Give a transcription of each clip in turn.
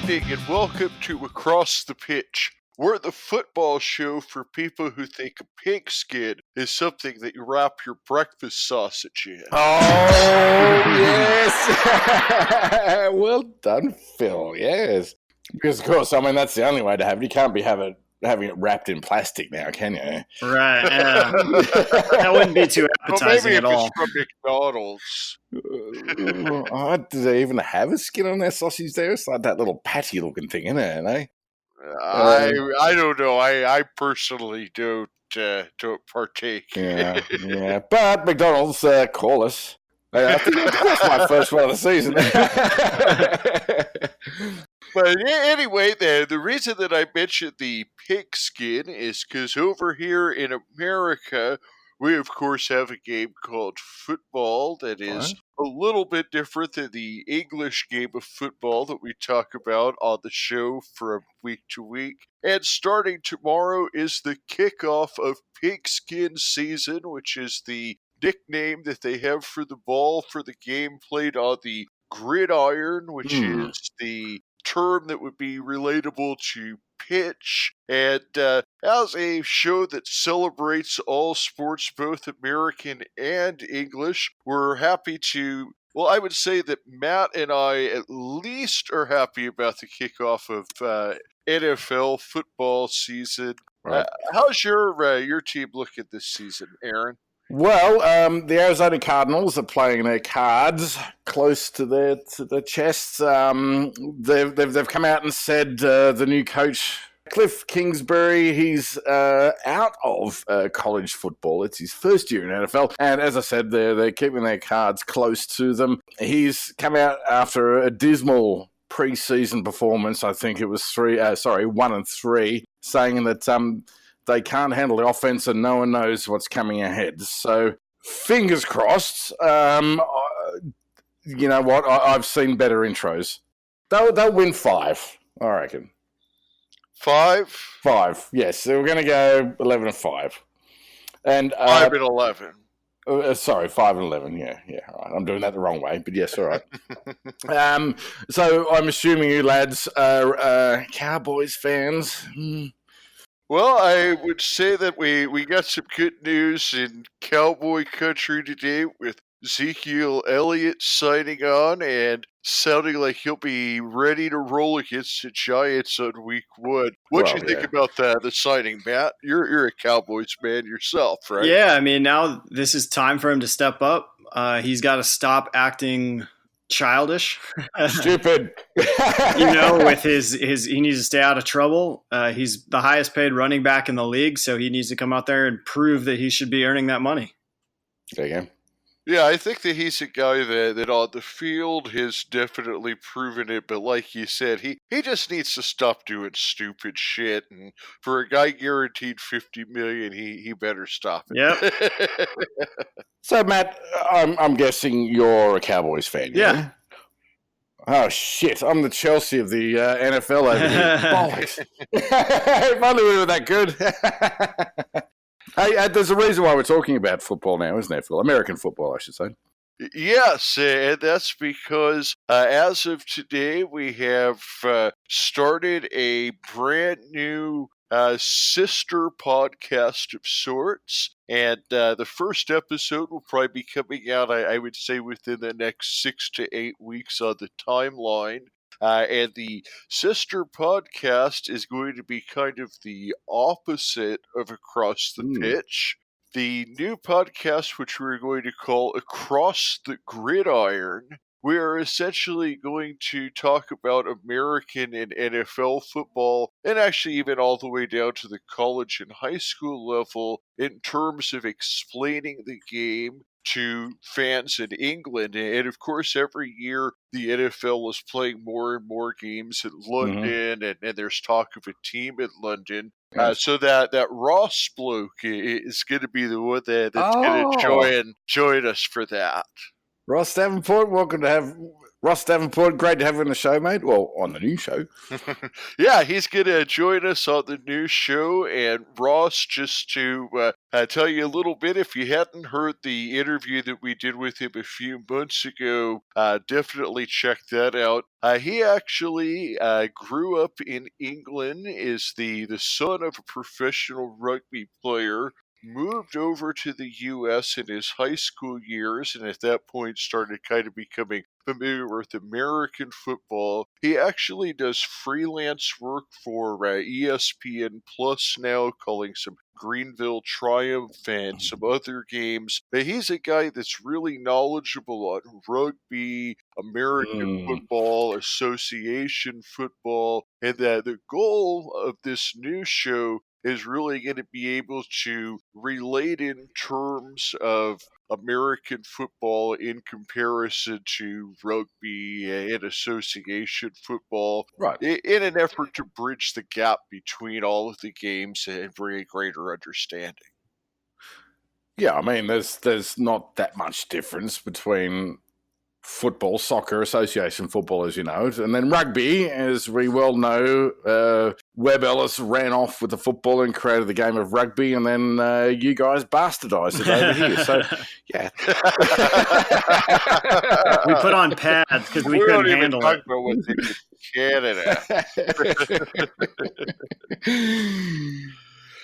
evening and welcome to Across the Pitch. We're the football show for people who think a pigskin is something that you wrap your breakfast sausage in. Oh, yes. Well done, Phil. Yes. Because, of course, I mean, that's the only way to have it. You can't be having it wrapped in plastic now, can you? Right, yeah. That wouldn't be too appetizing at all. Maybe if it's from McDonald's. Do they even have a skin on their sausage there? It's like that little patty-looking thing, isn't it? Eh? I don't know. I personally don't partake. Yeah. But McDonald's, call us. I think that's my first one of the season. But anyway, the reason that I mentioned the pigskin is because over here in America, we of course have a game called football that is a little bit different than the English game of football that we talk about on the show from week to week. And starting tomorrow is the kickoff of pigskin season, which is the nickname that they have for the ball for the game played on the gridiron, which is the term that would be relatable to pitch. And as a show that celebrates all sports, both American and English, we're happy to, well, I would say that Matt and I at least are happy about the kickoff of NFL football season. Right. How's your team looking this season, Arran? Well, the Arizona Cardinals are playing their cards close to their chests. They've come out and said the new coach, Cliff Kingsbury, he's out of college football. It's his first year in NFL, and as I said, they're keeping their cards close to them. He's come out after a dismal preseason performance. I think it was 1-3, saying that they can't handle the offense and no one knows what's coming ahead. So, fingers crossed. You know what? I've seen better intros. They'll win 5, I reckon. 5? 5, yes. So we're going to go 11-5. And 5-11. 5-11. Yeah. All right. I'm doing that the wrong way, but yes, all right. So I'm assuming you lads are Cowboys fans. Well, I would say that we got some good news in Cowboy country today with Ezekiel Elliott signing on and sounding like he'll be ready to roll against the Giants on week 1. What do you think about the signing, Matt? You're a Cowboys man yourself, right? Yeah, I mean, now this is time for him to step up. He's got to stop acting childish. Stupid. With his he needs to stay out of trouble. He's the highest paid running back in the league, so he needs to come out there and prove that he should be earning that money. There you go. Yeah, I think that he's a guy that on the field has definitely proven it, but like you said, he just needs to stop doing stupid shit, and for a guy guaranteed $50 million, he better stop it. Yep. So, Matt, I'm guessing you're a Cowboys fan. Yeah. Oh, shit. I'm the Chelsea of the NFL over here. Bollocks. If only we were that good. Hey, there's a reason why we're talking about football now, isn't there, Phil? American football, I should say. Yes, and that's because as of today, we have started a brand new sister podcast of sorts. And the first episode will probably be coming out, I would say, within the next 6 to 8 weeks on the timeline. And the sister podcast is going to be kind of the opposite of Across the Pitch. The new podcast, which we're going to call Across the Gridiron, we are essentially going to talk about American and NFL football, and actually even all the way down to the college and high school level in terms of explaining the game to fans in England. And of course, every year the NFL is playing more and more games in London, and there's talk of a team in London. So that Ross bloke is going to be the one that's going to join us for that. Ross Davenport, welcome to have Ross Davenport, great to have you on the show, mate. Well, on the new show. Yeah, he's going to join us on the new show. And Ross, just to tell you a little bit, if you hadn't heard the interview that we did with him a few months ago, definitely check that out. He actually grew up in England, is the son of a professional rugby player, moved over to the U.S. in his high school years, and at that point started kind of becoming familiar with American football. He actually does freelance work for ESPN Plus now, calling some Greenville Triumph and some other games. But he's a guy that's really knowledgeable on rugby, American football, association football, and that the goal of this new show is really going to be able to relate in terms of American football in comparison to rugby and association football, Right. in an effort to bridge the gap between all of the games and bring a greater understanding. Yeah, I mean, there's not that much difference between football, soccer, association football, as you know, and then rugby, as we well know. Webb Ellis ran off with the football and created the game of rugby, and then you guys bastardized it over here. So, yeah. We put on pads because we couldn't handle it. About what they did in Canada.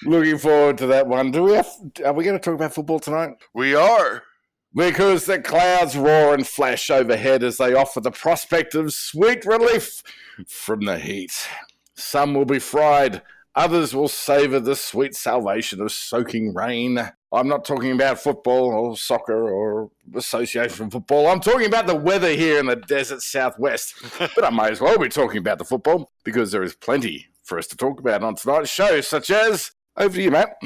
Looking forward to that one. Are we going to talk about football tonight? We are. Because the clouds roar and flash overhead as they offer the prospect of sweet relief from the heat. Some will be fried, others will savour the sweet salvation of soaking rain. I'm not talking about football or soccer or association football. I'm talking about the weather here in the desert southwest. But I may as well be talking about the football because there is plenty for us to talk about on tonight's show, such as, over to you, Matt.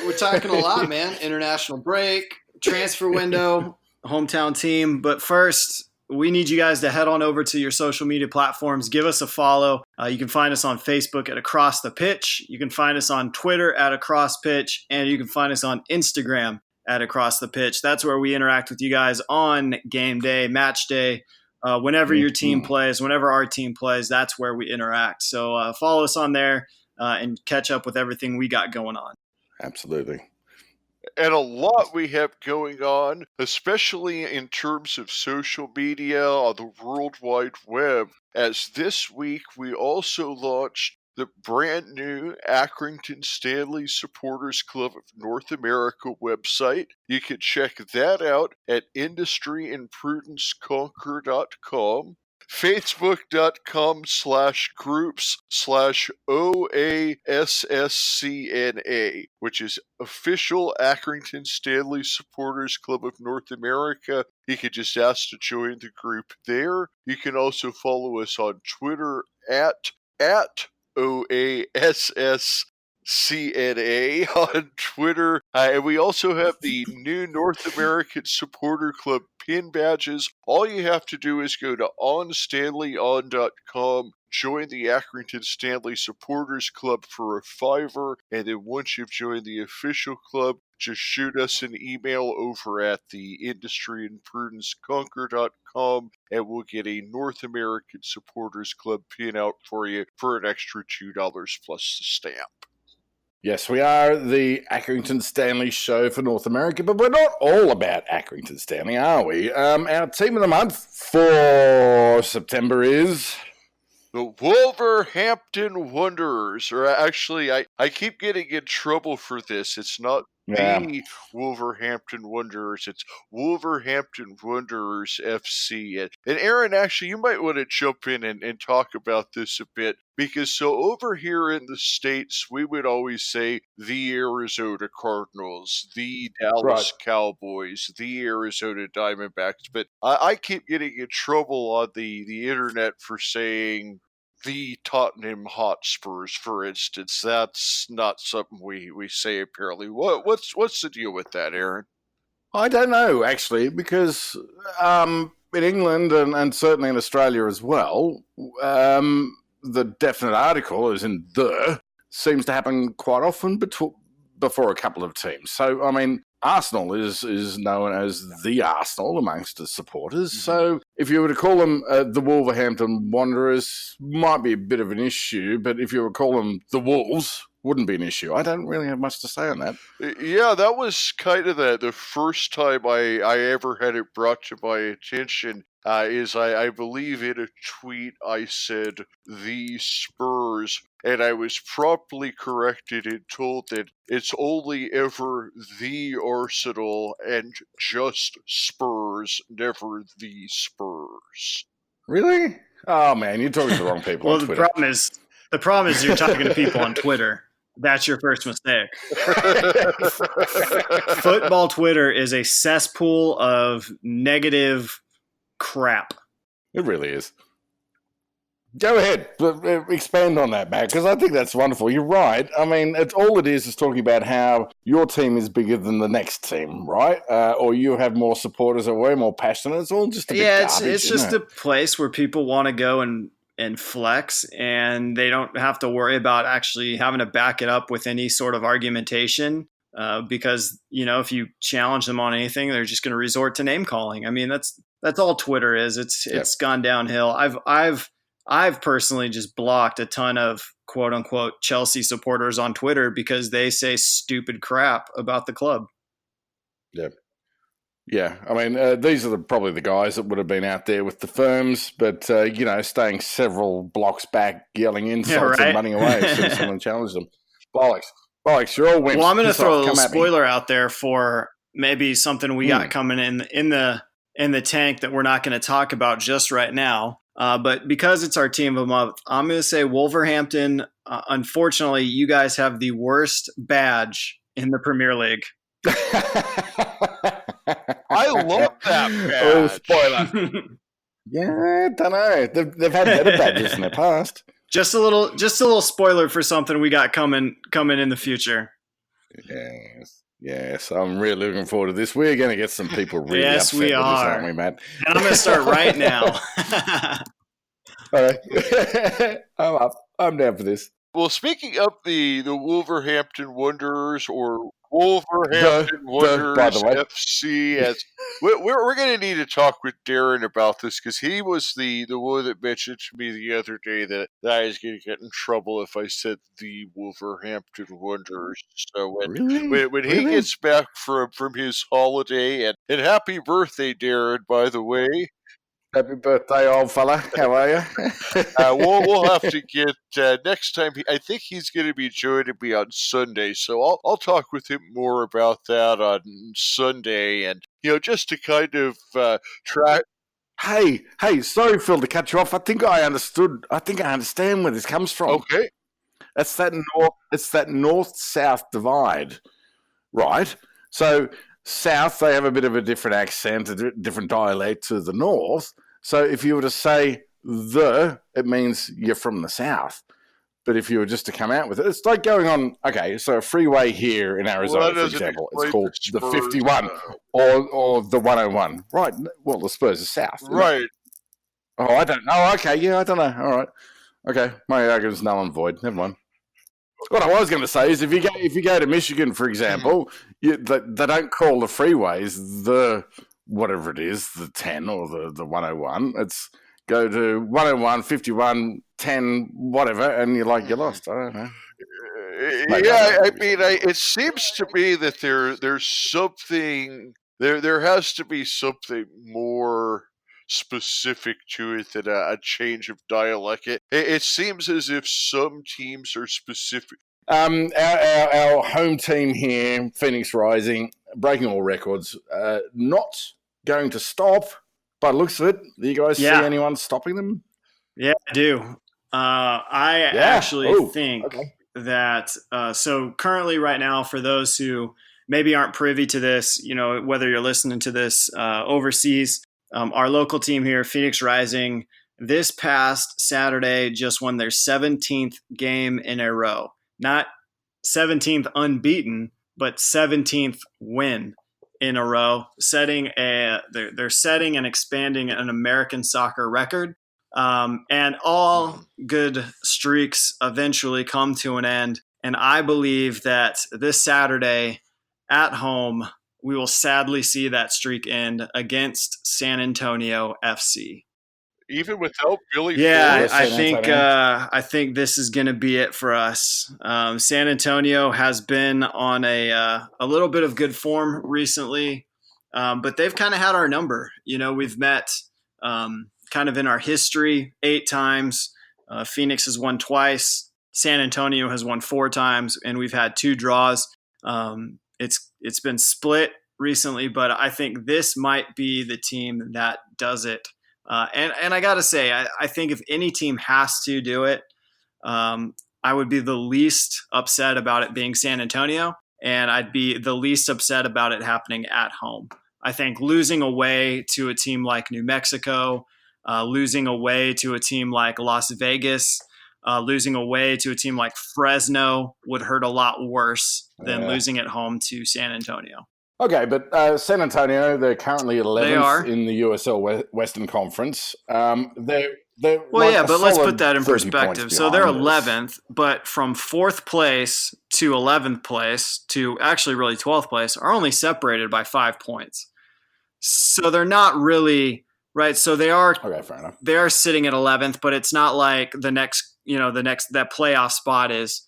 We're talking a lot, man. International break, transfer window, hometown team. But first, we need you guys to head on over to your social media platforms. Give us a follow. You can find us on Facebook at Across the Pitch. You can find us on Twitter at Across Pitch. And you can find us on Instagram at Across the Pitch. That's where we interact with you guys on game day, match day. Whenever your team plays, whenever our team plays, that's where we interact. So follow us on there and catch up with everything we got going on. Absolutely. And a lot we have going on, especially in terms of social media on the World Wide Web, as this week we also launched the brand new Accrington Stanley Supporters Club of North America website. You can check that out at industryandprudenceconquer.com. Facebook.com/groups/OASSCNA, which is official Accrington Stanley Supporters Club of North America. You can just ask to join the group there. You can also follow us on Twitter at OASSCNA on Twitter. And we also have the new North American Supporter Club pin badges. All you have to do is go to onstanleyon.com, join the Accrington Stanley Supporters Club for $5, and then once you've joined the official club, just shoot us an email over at the industryandprudenceconquer.com, and we'll get a North American Supporters Club pin out for you for an extra $2 plus the stamp. Yes, we are the Accrington Stanley show for North America, but we're not all about Accrington Stanley, are we? Our team of the month for September is the Wolverhampton Wanders. Or actually, I keep getting in trouble for this. It's not the Wolverhampton Wanderers. It's Wolverhampton Wanderers FC. And Aaron, actually, you might want to jump in and talk about this a bit. Because so over here in the States, we would always say the Arizona Cardinals, the Dallas Cowboys, the Arizona Diamondbacks. But I keep getting in trouble on the internet for saying the Tottenham Hotspurs, for instance. That's not something we say apparently. What's the deal with that, Aaron? I don't know, actually, because in England and certainly in Australia as well, the definite article, as in seems to happen quite often before a couple of teams. So, I mean, Arsenal is known as the Arsenal amongst the supporters. Mhm. So if you were to call them the Wolverhampton Wanderers, might be a bit of an issue. But if you were to call them the Wolves, wouldn't be an issue. I don't really have much to say on that. Yeah, that was kind of the first time I ever had it brought to my attention. I believe in a tweet I said the Spurs, and I was promptly corrected and told that it's only ever the Arsenal and just Spurs, never the Spurs. Really? Oh man, you're talking to the wrong people Well, on the Twitter. problem is you're talking to people on Twitter. That's your first mistake. Football Twitter is a cesspool of negative crap. It really is. Go ahead, expand on that, Matt, because I think that's wonderful. You're right. I mean, all it is talking about how your team is bigger than the next team, right? Or you have more supporters or way more passionate. It's all just a bit garbage, it's just a place where people want to go and flex, and they don't have to worry about actually having to back it up with any sort of argumentation. Because if you challenge them on anything, they're just going to resort to name calling. I mean, that's all Twitter is. It's gone downhill. I've personally just blocked a ton of quote unquote Chelsea supporters on Twitter because they say stupid crap about the club. Yeah. Yeah, I mean, these are probably the guys that would have been out there with the firms, but, staying several blocks back, yelling insults and running away as soon as someone challenged them. Bollocks, you're all wimps. Well, I'm going to throw a little spoiler out there for maybe something we got coming in the tank that we're not going to talk about just right now. But because it's our team of the month, I'm going to say Wolverhampton, unfortunately, you guys have the worst badge in the Premier League. I love that badge. Oh, spoiler. Yeah, I don't know. They've had better badges in the past. Just a little spoiler for something we got coming in the future. Yes. I'm really looking forward to this. We're going to get some people really upset with this, aren't we, Matt? And I'm going to start right now. All right. I'm up. I'm down for this. Well, speaking of the Wolverhampton Wanderers or Wolverhampton Wanders by the way. FC, as we're going to need to talk with Darren about this because he was the one that mentioned to me the other day that I was going to get in trouble if I said the Wolverhampton Wanderers. So when he gets back from his holiday, and happy birthday, Darren, by the way. Happy birthday, old fella. How are you? We'll have to get next time. I think he's going to be joining me on Sunday, so I'll talk with him more about that on Sunday, and just to kind of track. Hey, sorry, Phil, to cut you off. I think I understand where this comes from. Okay, it's that north-south divide, right? So. South, they have a bit of a different accent, a different dialect to the north. So if you were to say it means you're from the south. But if you were just to come out with it, it's like going on, so a freeway here in Arizona, for example, it's called the 51 or the 101. Right. Well, the Spurs are south. Right. Oh, I don't know. Okay, yeah, I don't know. All right. Okay, my argument's null and void. Never mind. What I was going to say is, if you go to Michigan, for example, they don't call the freeways the whatever it is, the 10 or the 101. It's go to 101, 51, 10, whatever, and you're lost. I don't know. It seems to me that there's something there has to be something more specific to it than a change of dialect. It seems as if some teams are specific. Our home team here, Phoenix Rising, breaking all records, not going to stop. By the looks of it, do you guys see anyone stopping them? Yeah, I do. I actually think that so currently right now, for those who maybe aren't privy to this, whether you're listening to this overseas, our local team here, Phoenix Rising, this past Saturday just won their 17th game in a row. Not 17th unbeaten, but 17th win in a row. They're setting and expanding an American soccer record. And all good streaks eventually come to an end. And I believe that this Saturday at home, we will sadly see that streak end against San Antonio FC. Even without Billy Yeah, Ford? I think this is going to be it for us. San Antonio has been on a little bit of good form recently, but they've kind of had our number. We've met kind of in our history 8 times. Phoenix has won twice. San Antonio has won 4 times, and we've had 2 draws. It's been split recently, but I think this might be the team that does it. And I got to say, I think if any team has to do it, I would be the least upset about it being San Antonio, and I'd be the least upset about it happening at home. I think losing away to a team like New Mexico, losing away to a team like Las Vegas, losing away to a team like Fresno would hurt a lot worse than losing at home to San Antonio. Okay, but San Antonio, they're currently 11th They in the USL Western Conference. They're Well, like yeah, but let's put solid that in 30 perspective. points So they're behind us. 11th, but from 4th place to 11th place to actually really 12th place are only separated by 5 points. So they're not really right. So they are Okay, fair enough. they are sitting at 11th, but it's not like the next that playoff spot is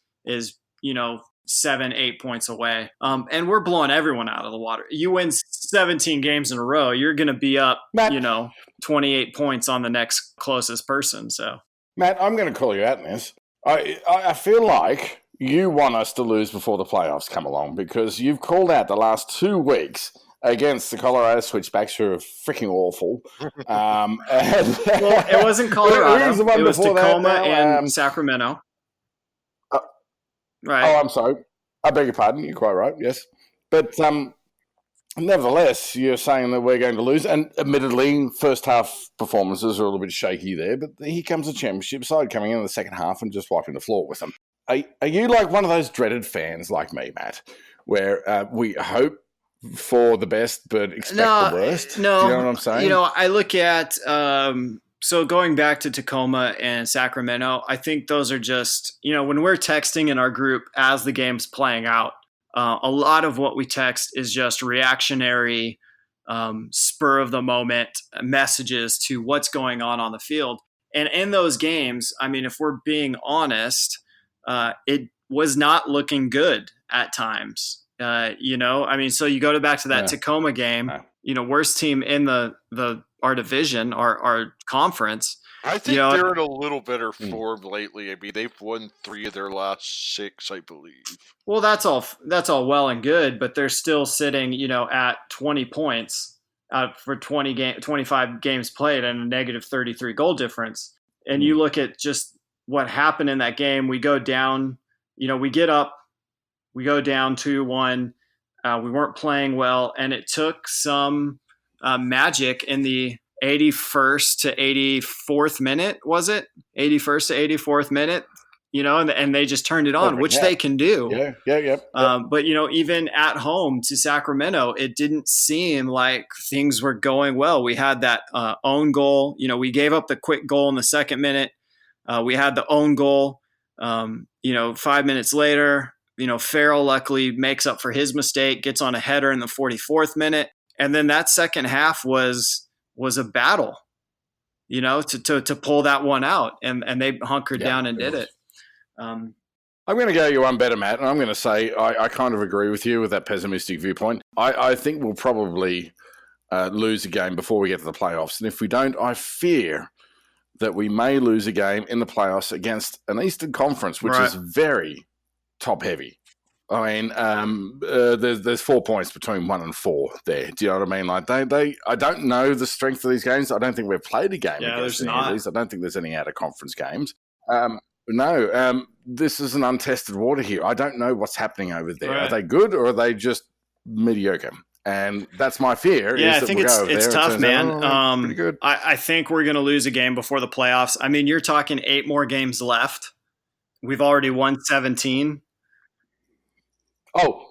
7-8 points away. And we're blowing everyone out of the water. You win 17 games in a row, you're going to be up, Matt, 28 points on the next closest person. So Matt, I'm going to call you out in this. I feel like you want us to lose before the playoffs come along because you've called out the last 2 weeks against the Colorado Switchbacks, who are freaking awful. well, it wasn't Colorado. Who's the one It was before Tacoma that now? and Sacramento. Oh, Right. I'm sorry. I beg your pardon. You're quite right, yes. But nevertheless, you're saying that we're going to lose. And admittedly, first half performances are a little bit shaky there. But here comes the championship side coming in the second half and just wiping the floor with them. Are you like one of those dreaded fans like me, Matt, where we hope for the best but expect the worst? No. Do you know what I'm saying? I look at so going back to Tacoma and Sacramento, I think those are just, when we're texting in our group as the game's playing out, a lot of what we text is just reactionary, spur of the moment messages to what's going on the field. And in those games, I mean, if we're being honest, it was not looking good at times. So you go back to that Tacoma game, worst team in our division, our conference. I think they're in a little better form lately. I mean, they've won 3 of their last 6, I believe. Well, that's all well and good, but they're still sitting, at 20 points for 25 games played and a negative 33 goal difference. And you look at just what happened in that game. We go down, we get up, we go down 2-1. We weren't playing well, and it took some magic in the 81st to 84th minute, was it? 81st to 84th minute, and they just turned it on, which they can do. Yeah. But, even at home to Sacramento, it didn't seem like things were going well. We had that own goal. We gave up the quick goal in the 2nd minute. We had the own goal, 5 minutes later. Farrell luckily makes up for his mistake, gets on a header in the 44th minute. And then that second half was a battle, to pull that one out. And they hunkered down and did it. I'm going to go you one better, Matt. And I'm going to say I kind of agree with you with that pessimistic viewpoint. I think we'll probably lose a game before we get to the playoffs. And if we don't, I fear that we may lose a game in the playoffs against an Eastern Conference, which is very top heavy. I mean, there's 4 points between 1 and 4 there. Do you know what I mean? Like I don't know the strength of these games. I don't think we've played a game against any of these. I don't think there's any out of conference games. This is an untested water here. I don't know what's happening over there. Right. Are they good or are they just mediocre? And that's my fear. Yeah, I think it's tough, man. Pretty good. I think we're going to lose a game before the playoffs. I mean, you're talking 8 more games left. We've already won 17. Oh,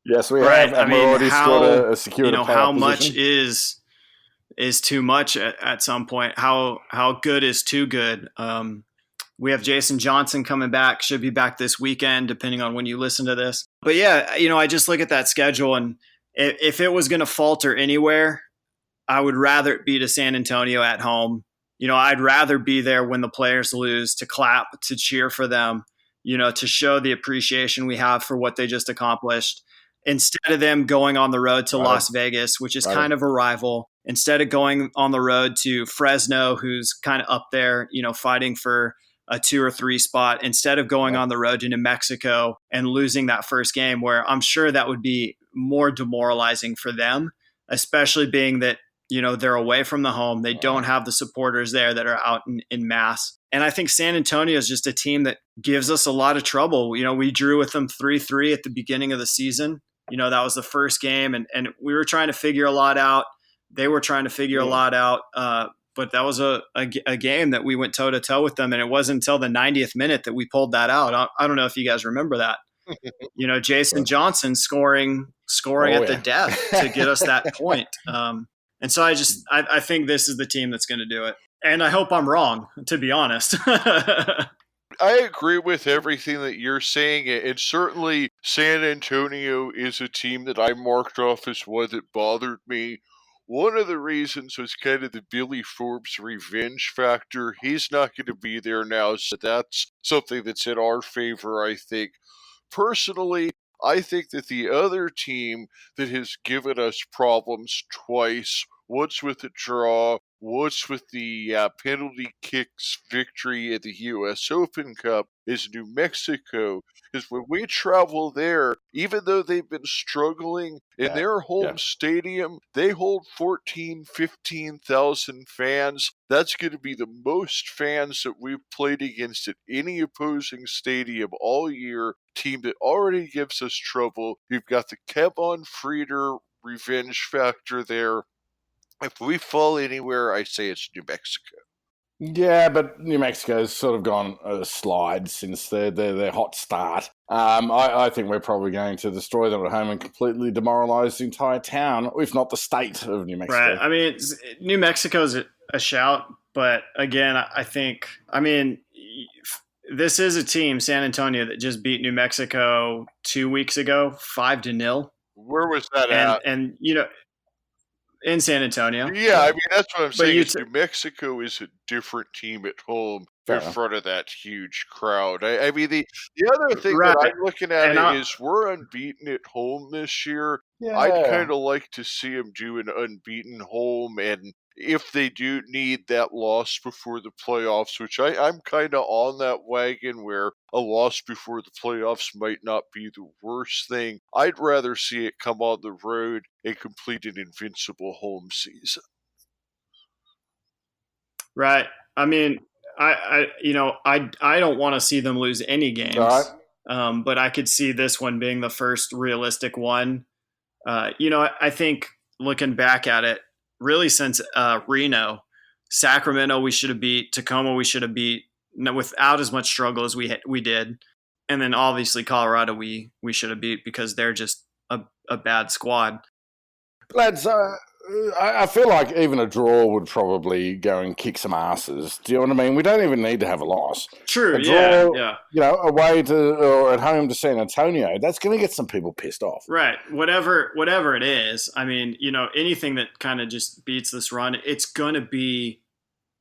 yes, we have. And we've already scored a secured how position. much is too much at some point? How good is too good? We have Jason Johnson coming back. Should be back this weekend, depending on when you listen to this. But yeah, I just look at that schedule if it was going to falter anywhere, I would rather it be to San Antonio at home. I'd rather be there when the players lose, to clap, to cheer for them, to show the appreciation we have for what they just accomplished, instead of them going on the road to Las Vegas, which is kind of a rival, instead of going on the road to Fresno, who's kind of up there, fighting for a 2 or 3 spot, instead of going on the road to New Mexico and losing that first game, where I'm sure that would be more demoralizing for them, especially being that, they're away from the home. They don't have the supporters there that are out in mass. And I think San Antonio is just a team that gives us a lot of trouble. We drew with them 3-3 at the beginning of the season. That was the first game, and we were trying to figure a lot out. They were trying to figure a lot out. But that was a game that we went toe-to-toe with them, and it wasn't until the 90th minute that we pulled that out. I don't know if you guys remember that. Jason Johnson scoring at the death to get us that point. And so I think this is the team that's going to do it. And I hope I'm wrong, to be honest. I agree with everything that you're saying, and certainly San Antonio is a team that I marked off as one that bothered me. One of the reasons was kind of the Billy Forbes revenge factor. He's not going to be there now, so that's something that's in our favor, I think. Personally, I think that the other team that has given us problems twice, once with a draw, once with the penalty kicks victory at the U.S. Open Cup, is New Mexico. Because when we travel there, even though they've been struggling in their home stadium, they hold 15,000 fans. That's going to be the most fans that we've played against at any opposing stadium all year. Team that already gives us trouble. You've got the Kevon Frieder revenge factor there. If we fall anywhere, I say it's New Mexico. Yeah, but New Mexico's sort of gone a slide since their hot start. I think we're probably going to destroy them at home and completely demoralize the entire town, if not the state of New Mexico. Right. I mean, New Mexico's a shout, but again, I think, this is a team, San Antonio, that just beat New Mexico 2 weeks ago, 5-0. Where was that at? And in San Antonio. Yeah, I mean, that's what I'm saying. New Mexico is a different team at home in front of that huge crowd. I mean, the other thing that I'm looking at is we're unbeaten at home this year. Yeah. I'd kind of like to see them do an unbeaten home, and if they do need that loss before the playoffs, which I'm kind of on that wagon where a loss before the playoffs might not be the worst thing. I'd rather see it come on the road and complete an invincible home season. Right. I mean, I don't want to see them lose any games, but I could see this one being the first realistic one. I think looking back at it, really since Reno, Sacramento we should have beat, Tacoma we should have beat without as much struggle as we did, and then obviously Colorado we should have beat because they're just a bad squad. Lads, I feel like even a draw would probably go and kick some asses. Do you know what I mean? We don't even need to have a loss. True, a draw, away to or at home to San Antonio, that's going to get some people pissed off. Right. Whatever it is, I mean, anything that kind of just beats this run, it's going to be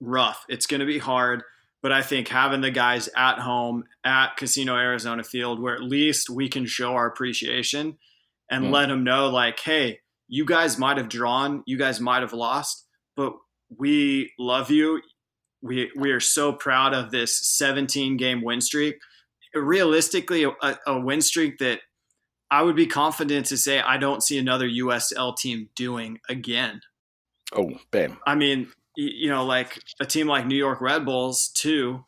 rough. It's going to be hard. But I think having the guys at home at Casino Arizona Field, where at least we can show our appreciation and let them know, like, hey, you guys might have drawn, you guys might have lost, but we love you. We are so proud of this 17-game win streak. Realistically, a win streak that I would be confident to say I don't see another USL team doing again. Oh, bam. I mean, like a team like New York Red Bulls too,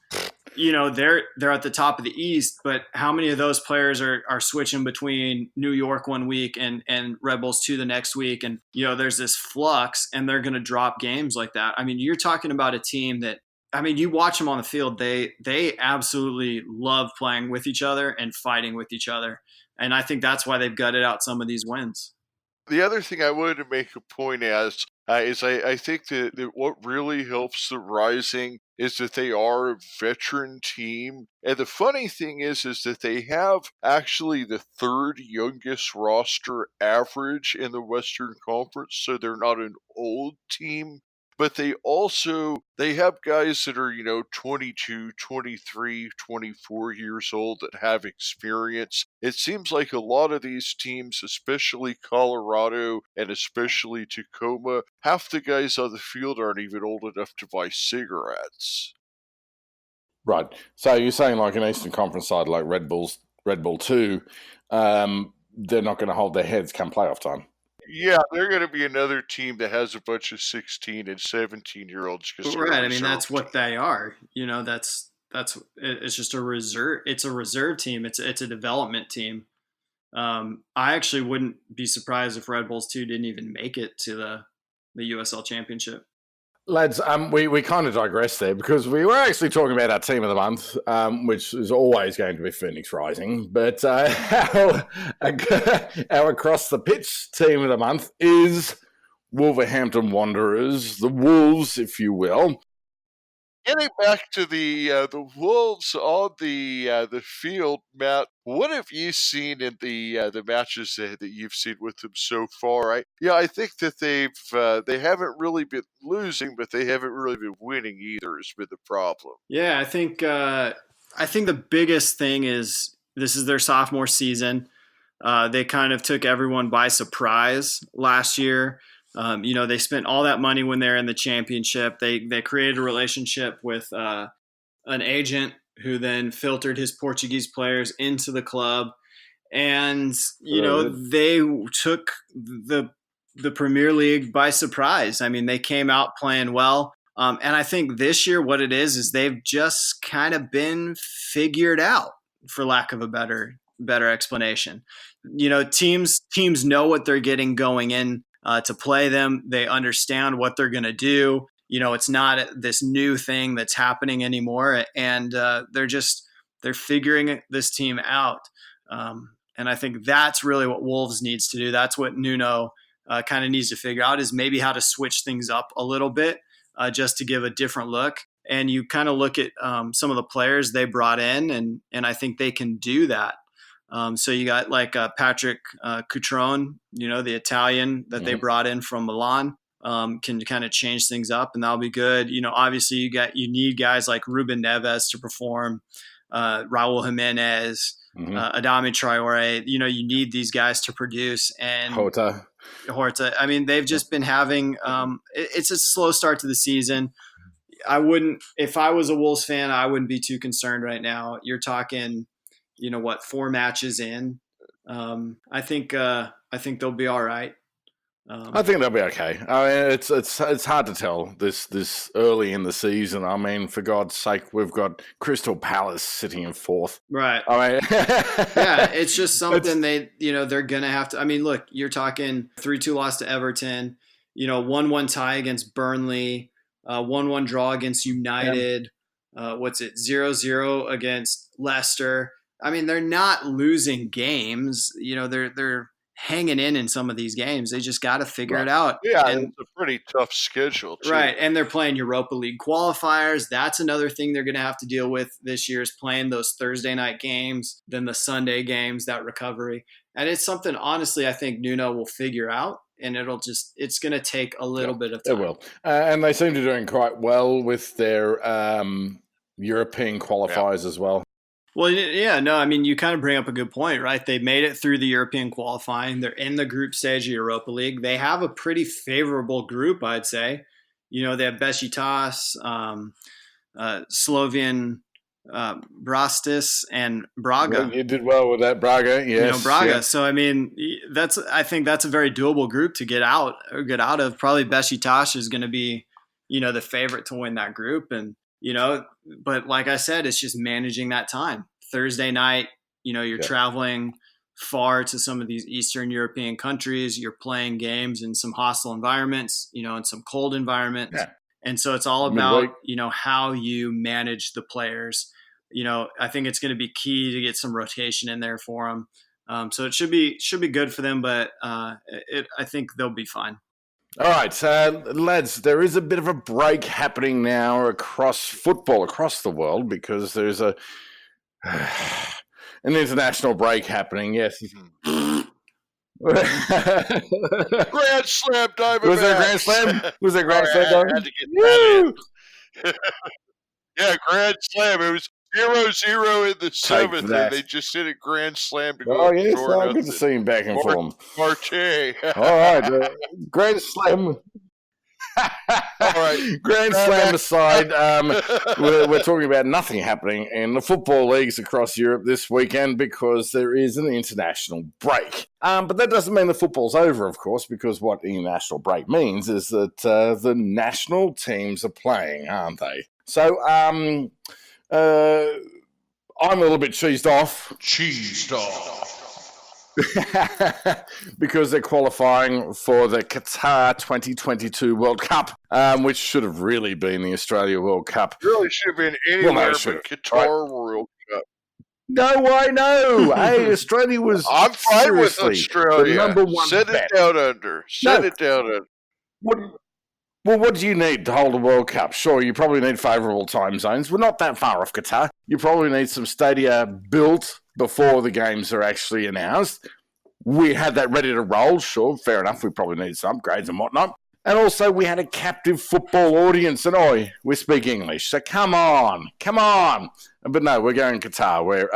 they're at the top of the East, but how many of those players are switching between New York one week and Red Bulls 2 the next week? And, there's this flux and they're going to drop games like that. I mean, you're talking about a team that, you watch them on the field, they absolutely love playing with each other and fighting with each other. And I think that's why they've gutted out some of these wins. The other thing I wanted to make a point is I think that what really helps the Rising is that they are a veteran team. And the funny thing is that they have actually the third youngest roster average in the Western Conference, so they're not an old team. But they have guys that are, 22, 23, 24 years old that have experience. It seems like a lot of these teams, especially Colorado and especially Tacoma, half the guys on the field aren't even old enough to buy cigarettes. Right. So you're saying like an Eastern Conference side like Red Bull 2, they're not going to hold their heads come playoff time. Yeah, they're going to be another team that has a bunch of 16 and 17-year-olds. Right. I mean, that's what they are. It's just a reserve. It's a reserve team. It's a development team. I actually wouldn't be surprised if Red Bulls 2 didn't even make it to the USL Championship. Lads, we kind of digressed there because we were actually talking about our team of the month, which is always going to be Phoenix Rising. But our across the pitch team of the month is Wolverhampton Wanderers, the Wolves, if you will. Getting back to the Wolves on the field, Matt, what have you seen in the matches that you've seen with them so far? I think that they haven't really been losing, but they haven't really been winning either. Has been the problem. Yeah, I think the biggest thing is this is their sophomore season. They kind of took everyone by surprise last year. They spent all that money when they're in the championship. They created a relationship with an agent who then filtered his Portuguese players into the club. And, they took the Premier League by surprise. I mean, they came out playing well. And I think this year what it is they've just kind of been figured out, for lack of a better explanation. Teams know what they're getting going in to play them. They understand what they're going to do. It's not this new thing that's happening anymore. And they're figuring this team out. And I think that's really what Wolves needs to do. That's what Nuno kind of needs to figure out, is maybe how to switch things up a little bit just to give a different look. And you kind of look at some of the players they brought in, and I think they can do that. So you got like Patrick Cutrone, the Italian that they brought in from Milan, can kind of change things up, and that'll be good. Obviously you need guys like Ruben Neves to perform, Raul Jimenez, Adama Traore. You need these guys to produce. And Horta. I mean, they've just been having it's a slow start to the season. If I was a Wolves fan, I wouldn't be too concerned right now. You're talking, 4 matches in. I think they'll be all right. I think they'll be okay. I mean, it's hard to tell this early in the season. I mean, for God's sake, we've got Crystal Palace sitting in 4th. Right. I mean, yeah, it's just something they're gonna have to. I mean, look, you're talking 3-2 loss to Everton. 1-1 tie against Burnley. 1-1 draw against United. Yeah. 0-0 against Leicester. I mean, they're not losing games. They're hanging in some of these games. They just got to figure it out. Yeah, and it's a pretty tough schedule, too. Right, and they're playing Europa League qualifiers. That's another thing they're going to have to deal with this year, is playing those Thursday night games, then the Sunday games, that recovery. And it's something, honestly, I think Nuno will figure out, and it's going to take a little bit of time. It will. And they seem to be doing quite well with their European qualifiers as well. Well, yeah, no, I mean, you kind of bring up a good point, right? They made it through the European qualifying. They're in the group stage of Europa League. They have a pretty favorable group, I'd say. They have Besiktas, Slovian Brastis, and Braga. Well, you did well with that, Braga. Yes, Braga. Yeah. So I mean, I think that's a very doable group to get out of. Probably Besiktas is going to be, the favorite to win that group, and but like I said, it's just managing that time. Thursday night, you're traveling far to some of these Eastern European countries. You're playing games in some hostile environments, in some cold environments. Yeah. And so it's all about, how you manage the players. I think it's going to be key to get some rotation in there for them. So it should be good for them, but I think they'll be fine. All right, lads, there is a bit of a break happening now across football, across the world, because there's an international break happening, yes. Grand Slam Diamondbacks. Was there a Grand Slam? Was there a Grand Slam? I had to get that in. Yeah, Grand Slam. It was 0-0 in the seventh, and they just hit a Grand Slam to go Oh, yes, short. good to see him back in form. Marte. All right, Grand Slam. All right. Grand Slam aside, we're talking about nothing happening in the football leagues across Europe this weekend because there is an international break. But that doesn't mean the football's over, of course, because what the international break means is that the national teams are playing, aren't they? So I'm a little bit cheesed off. Because they're qualifying for the Qatar 2022 World Cup, which should have really been the Australia World Cup. Really should have been anywhere but Qatar World Cup. No, I know. Hey, Australia was I'm fine with Australia. The number one Set bet. it down under. Set it down under. What do you need to hold a World Cup? Sure, you probably need favourable time zones. We're not that far off Qatar. You probably need some stadia built before the games are actually announced. We had that ready to roll, sure, fair enough. We probably need some upgrades and whatnot. And also, we had a captive football audience, and we speak English. So come on. But no, we're going Qatar. We're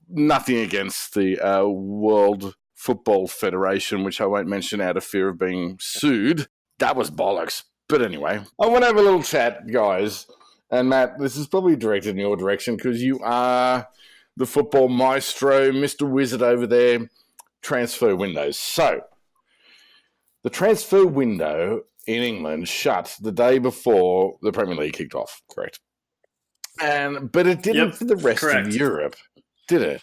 nothing against the World Football Federation, which I won't mention out of fear of being sued. That was bollocks. But anyway, I want to have a little chat, guys. And Matt, this is probably directed in your direction because you are the football maestro, Mr. Wizard over there. Transfer windows. So, the transfer window in England shut the day before the Premier League kicked off, correct? But it didn't for the rest of Europe, did it?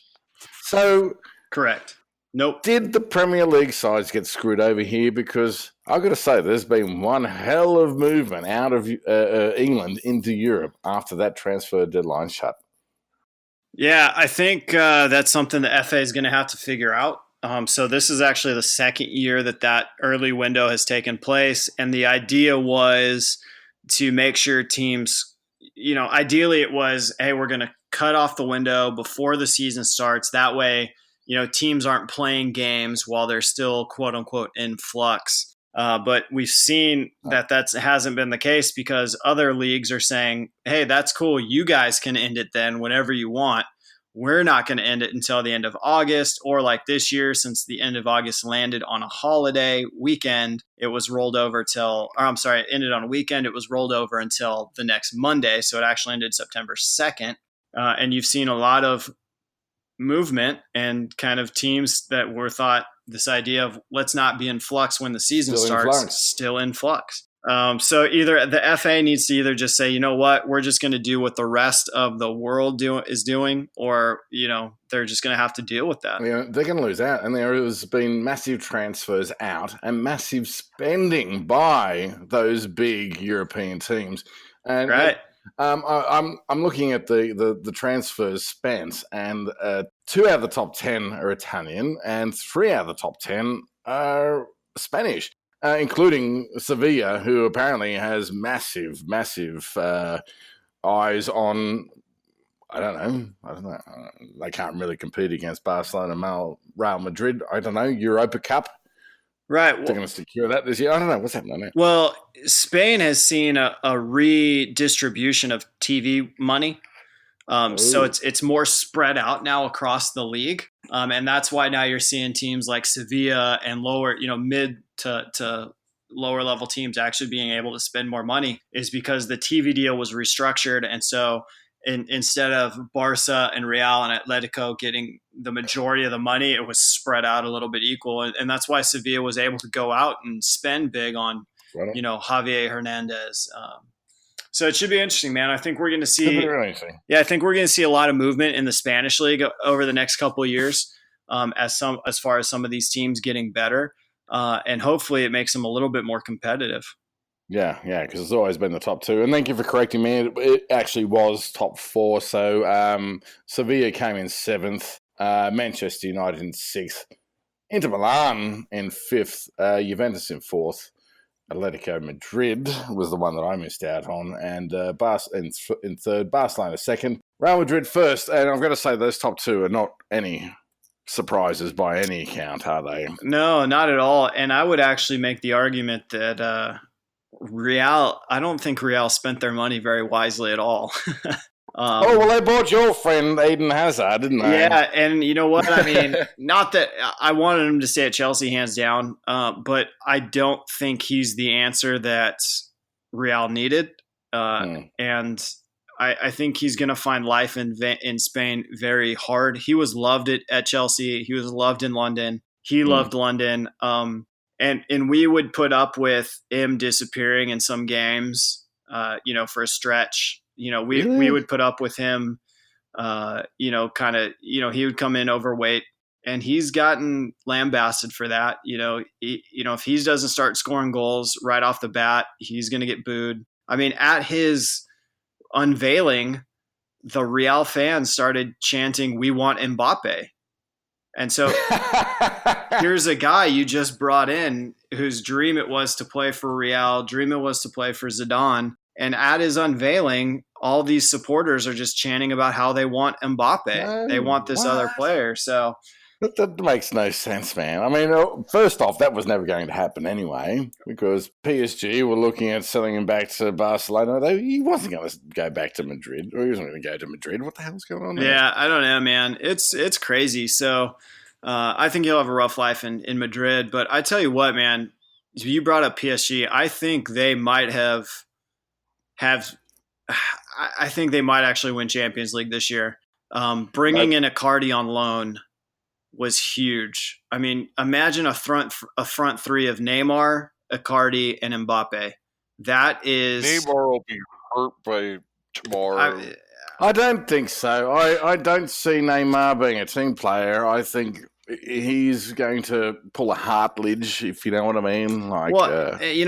So, correct. Nope. Did the Premier League sides get screwed over here? Because I've got to say, there's been one hell of movement out of England into Europe after that transfer deadline shut. Yeah, I think that's something the FA is going to have to figure out. So this is actually the second year that early window has taken place. And the idea was to make sure teams, ideally it was, hey, we're going to cut off the window before the season starts. That way, teams aren't playing games while they're still, quote unquote, in flux. But we've seen that hasn't been the case because other leagues are saying, hey, that's cool. You guys can end it then whenever you want. We're not going to end it until the end of August, or like this year, since the end of August landed on a holiday weekend, it was rolled over it ended on a weekend. It was rolled over until the next Monday. So it actually ended September 2nd. And you've seen a lot of movement and kind of teams that were thought this idea of let's not be in flux when the season starts, still in flux. So either the FA needs to either just say, you know what, we're just going to do what the rest of the world is doing, or, they're just going to have to deal with that. Yeah, they're going to lose out. And there has been massive transfers out and massive spending by those big European teams. And right. I'm looking at the transfers spent, and 2 out of the top 10 are Italian and 3 out of the top 10 are Spanish. Including Sevilla, who apparently has massive eyes on, I don't know. They can't really compete against Barcelona, Real Madrid. I don't know, Europa Cup. Right. They're going to secure that this year. I don't know. What's happening there? Well, Spain has seen a redistribution of TV money. So it's more spread out now across the league. And that's why now you're seeing teams like Sevilla and lower, mid to lower level teams actually being able to spend more money, is because the TV deal was restructured. And so instead of Barca and Real and Atletico getting the majority of the money, it was spread out a little bit equal. And that's why Sevilla was able to go out and spend big on, Javier Hernandez. So it should be interesting, man. I think we're going to see. I think we're going to see a lot of movement in the Spanish league over the next couple of years, as far as some of these teams getting better, and hopefully it makes them a little bit more competitive. Yeah, because it's always been the top 2. And thank you for correcting me. It actually was top 4. So Sevilla came in 7th, Manchester United in 6th, Inter Milan in 5th, Juventus in 4th. Atletico Madrid was the one that I missed out on, and in third, Barcelona second, Real Madrid first. And I've got to say, those top two are not any surprises by any account, are they? No, not at all. And I would actually make the argument that I don't think Real spent their money very wisely at all. Well, they bought your friend Eden Hazard, didn't they? Yeah, and you know what? I mean, not that I wanted him to stay at Chelsea hands down, but I don't think he's the answer that Real needed. And I think he's going to find life in Spain very hard. He was loved at Chelsea. He was loved in London. He loved London. And we would put up with him disappearing in some games, for a stretch. We would put up with him, he would come in overweight, and he's gotten lambasted for that. If he doesn't start scoring goals right off the bat, he's going to get booed. I mean, at his unveiling, the Real fans started chanting, "We want Mbappe." And so here's a guy you just brought in whose dream it was to play for Real, dream it was to play for Zidane. And at his unveiling, all these supporters are just chanting about how they want Mbappe. They want this other player. So that makes no sense, man. I mean, first off, that was never going to happen anyway, because PSG were looking at selling him back to Barcelona. He wasn't going to go back to Madrid, or he wasn't going to go to Madrid. What the hell's going on there? Yeah, I don't know, man. It's crazy. So I think he'll have a rough life in Madrid. But I tell you what, man, you brought up PSG. I think they might I think they might actually win Champions League this year. Bringing in Icardi on loan was huge. I mean, imagine a front three of Neymar, Icardi, and Mbappe. That is Neymar will be hurt by tomorrow. I don't think so. I don't see Neymar being a team player. I think he's going to pull a Hartledge, if you know what I mean.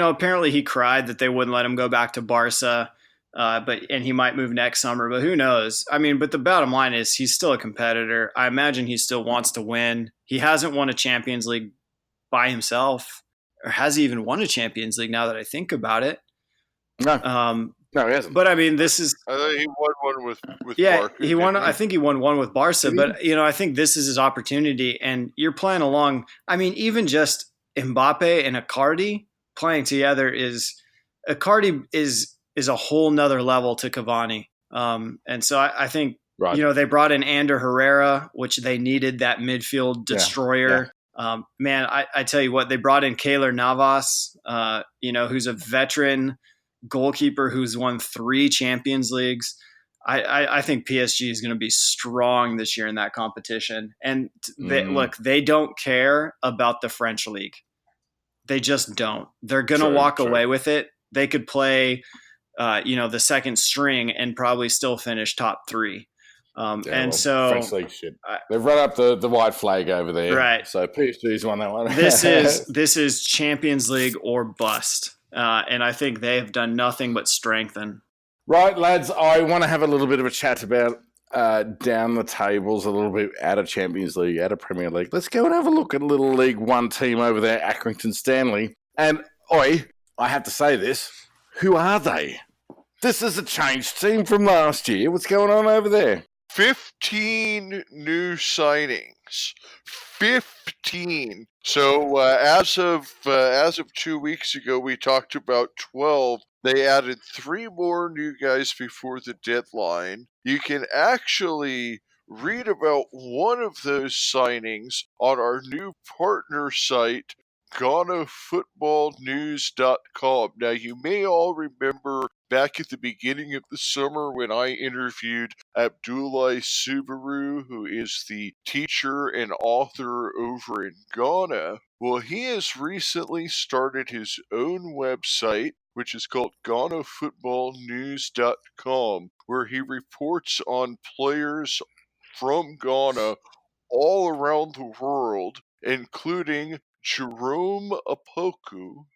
Apparently he cried that they wouldn't let him go back to Barca. And he might move next summer, but who knows? I mean, but the bottom line is he's still a competitor. I imagine he still wants to win. He hasn't won a Champions League by himself, or has he even won a Champions League now that I think about it? No. No, he hasn't. But I mean, this is. I think he won one with Barca. He won. I think he won one with Barca, but I think this is his opportunity, and you're playing along. I mean, even just Mbappe and Icardi playing together is a whole nother level to Cavani. And so I think, they brought in Ander Herrera, which they needed that midfield destroyer. Yeah. Man, I tell you what, they brought in Keylor Navas, who's a veteran goalkeeper who's won 3 Champions Leagues. I think PSG is going to be strong this year in that competition. And they don't care about the French league. They just don't. They're going to walk away with it. They could play the second string and probably still finish top 3. French league shit. They've run up the white flag over there. Right. So PSG's won that one. This is Champions League or bust. And I think they have done nothing but strengthen. Right, lads, I want to have a little bit of a chat about down the tables, a little bit out of Champions League, out of Premier League. Let's go and have a look at a little League One team over there, Accrington Stanley. And, I have to say this, who are they? This is a changed team from last year. What's going on over there? 15 new signings. 15. So as of 2 weeks ago, we talked about 12. They added 3 more new guys before the deadline. You can actually read about one of those signings on our new partner site, GhanaFootballNews.com. Now, you may all remember back at the beginning of the summer when I interviewed Abdoulaye Subaru, who is the teacher and author over in Ghana. Well, he has recently started his own website, which is called GhanaFootballNews.com, where he reports on players from Ghana all around the world, including Jerome Apoku,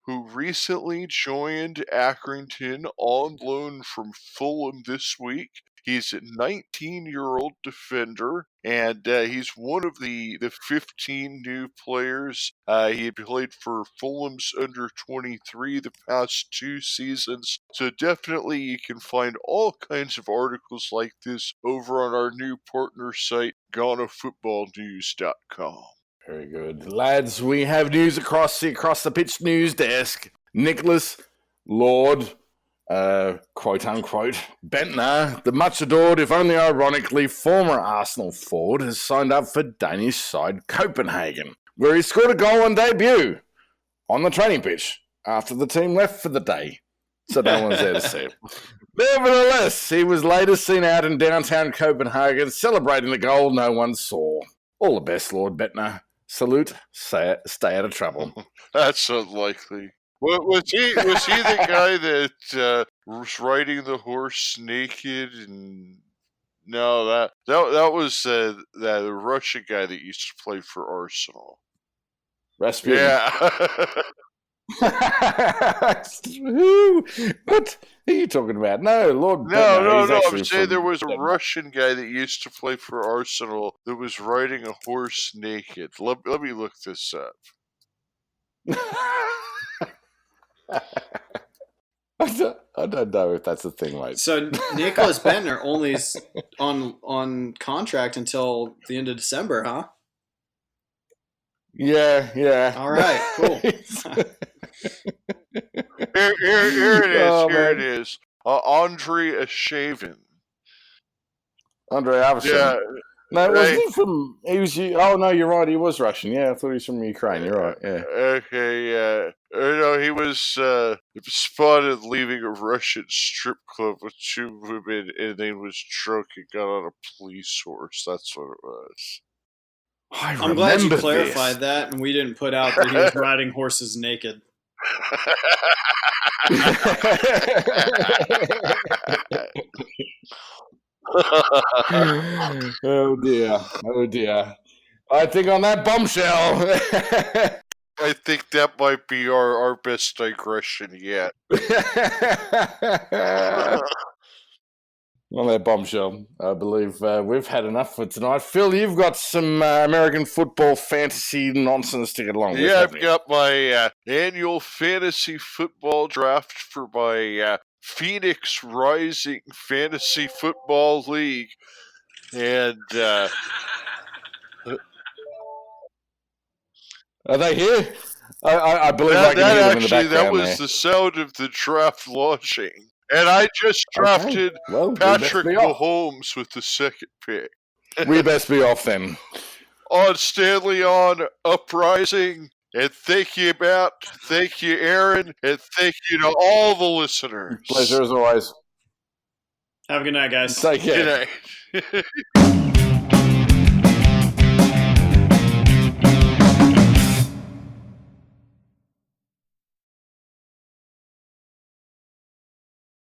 who recently joined Accrington on loan from Fulham this week. He's a 19-year-old defender, and he's one of the 15 new players. He had played for Fulham's under-23 the past 2 seasons, so definitely you can find all kinds of articles like this over on our new partner site, GhanaFootballNews.com. Very good. Lads, we have news across the pitch news desk. Nicholas Lord, quote unquote, Bentner, the much adored, if only ironically, former Arsenal forward, has signed up for Danish side Copenhagen, where he scored a goal on debut on the training pitch after the team left for the day. So no one's there to see it. Nevertheless, he was later seen out in downtown Copenhagen celebrating the goal no one saw. All the best, Lord Bentner. Salute. Stay out of trouble. That's unlikely. Was he the guy that was riding the horse naked? And no, that was that Russian guy that used to play for Arsenal. Rasputin. Yeah. What are you talking about? No, Lord. No. I'm saying there was a Russian guy that used to play for Arsenal that was riding a horse naked. Let me look this up. I don't know if that's a thing, mate. So Nicholas Bentner only is on contract until the end of December, huh? Yeah. All right, cool. Here it is. Oh, here it is. Andrei Ashavin. Andrei Avshin. Yeah. No, right. wasn't he from? He was. Oh no, you're right. He was Russian. Yeah, I thought he was from Ukraine. You're right. Yeah. Okay. Yeah. No, he was spotted leaving a Russian strip club with 2 women, and then was drunk and got on a police horse. That's what it was. I'm glad you clarified that, and we didn't put out that he was riding horses naked. Oh dear. I think on that bombshell. I think that might be our best digression yet. On that bombshell, I believe we've had enough for tonight. Phil, you've got some American football fantasy nonsense to get along with. Yeah, I've got my annual fantasy football draft for my Phoenix Rising Fantasy Football League. And are they here? I believe I can hear them in the background. That was the sound of the draft launching. And I just drafted Patrick Mahomes with the second pick. We best be off then. On Stanley on Uprising. And thank you, Matt. Thank you, Aaron. And thank you to all the listeners. Pleasure as always. Have a good night, guys. Take care. Good night.